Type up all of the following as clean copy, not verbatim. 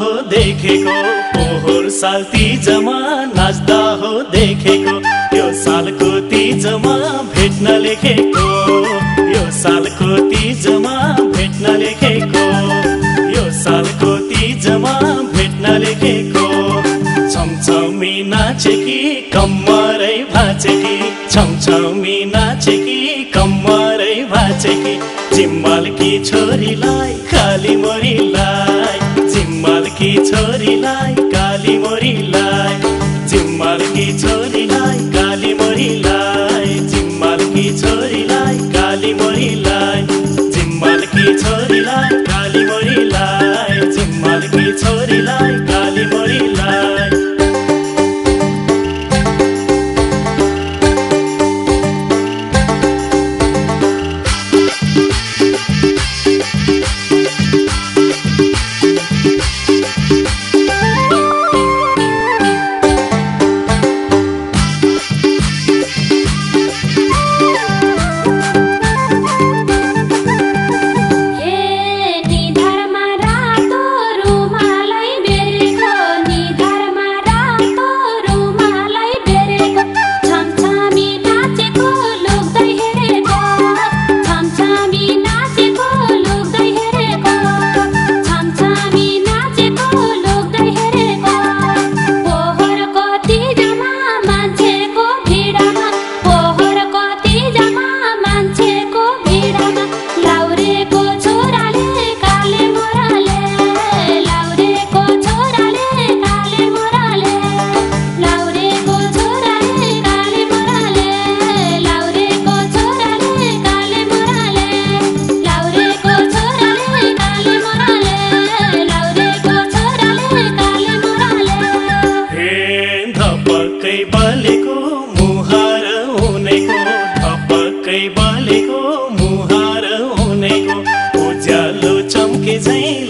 हो देखेको, पोहोर साल तीजमा नाच्दा हो देखेको, यो सालको तीजमा भेट्न लेखेको, यो सालको तीजमा भेट्न लेखेको, यो सालको तीजमा भेट्न लेखेको। छमछमी नाचेकी कम्मरै भाचेकी, छमछमी नाचेकी कम्मरै भाचेकी, जिम्मलकी छोरीलाई काली मोरीलाई, जिम्मलकी छोरीलाई काली मोरीलाई, जिम्मलकी छोरीलाई काली मोरीलाई, जिम्मलकी छोरीलाई काली मोरीलाई, जिम्मलकी छोरीलाई काली मोरीलाई, जिम्मलकी छोरीलाई काली मोरीलाई।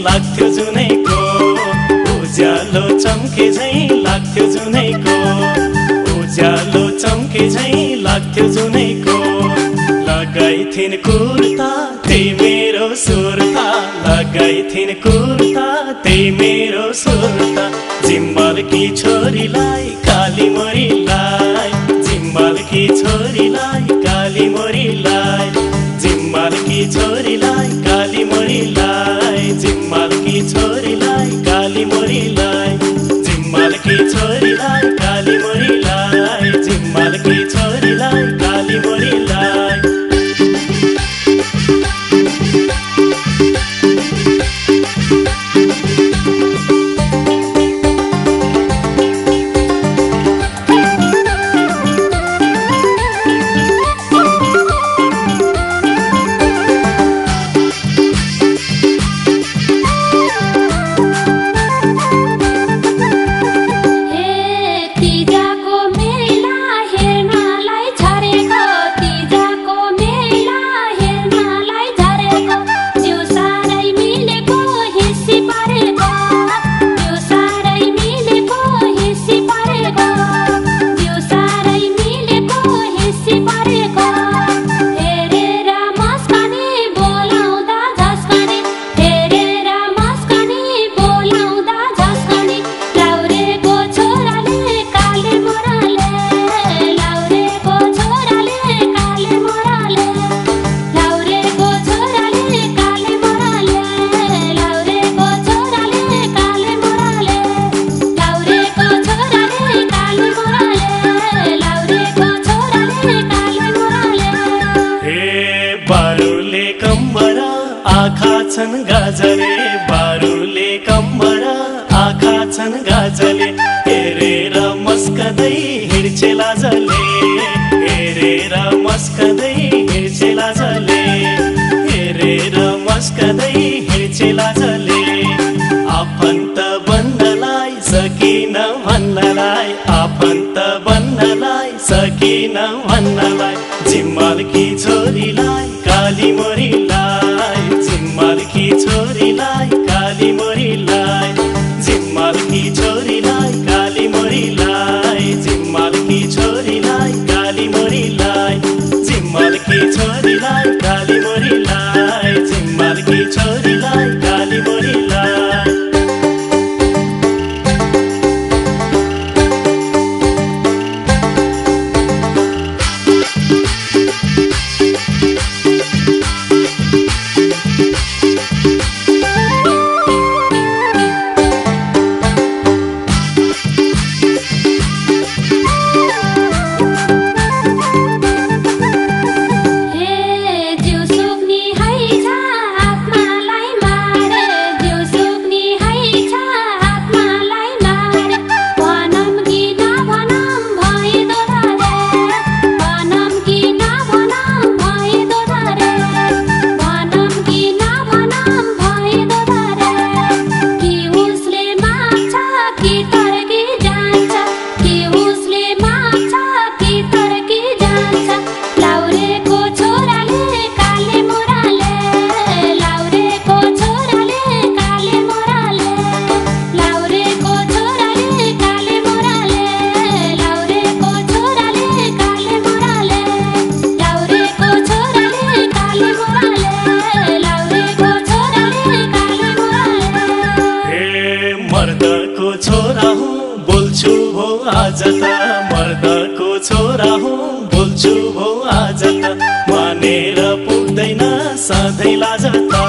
लाग्थ्यो जुनैको, उज्यालो चम्के झैं लाग्थ्यो जुनैको, उज्यालो चम्के झैं लाग्थ्यो जुनैको। लगाइथिन् कुर्ता त्यही मेरो सुर्ता, लगाइथिन् कुर्ता त्यही मेरो सुर्ता, जिम्मलकी छोरीलाई काली मोरीलाई, जिम्मलकी छोरीलाई काली मोरीलाई, जिम्मलकी छोरीलाई काली मोरीलाई, जिम्मलकी छोरीलाई काली मोरीलाई, जिम्मलकी छोरीलाई काली मोरीलाई, जिम्मलकी छोरीलाई काली मोरीलाई। छन् गाजले, बारुले कम्मरा आँखा छन् गाजले, हेरेर मस्कदै हिँड्छे लाजले, हेरेर मस्कदै हिँड्छे लाजले, हेरेर मस्कदै हिँड्छे लाजले। आफन्त बन्नलाई सकिन भन्नलाई, आफन्त बन्नलाई सकिन भन्नलाई, जिम्मलकी छोरीलाई काली मोरीलाई, जिम्मलकी छोरीलाई काली मोरीलाई, जिम्मलकी छोरीलाई काली मोरीलाई, जिम्मलकी छोरीलाई काली मोरीलाई, जिम्मलकी छोरीलाई काली मोरीलाई, जिम्मलकी छोरीलाई काली मोरीलाई। आज त मर्दको छोरा हुँ बोल्छु भो आज त मानेर पुग्दैन सधैँ लाज त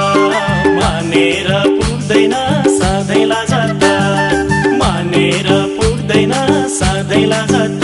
मानेर पुग्दैन सधैँ लाज त मानेर पुग्दैन सधैँ लाज त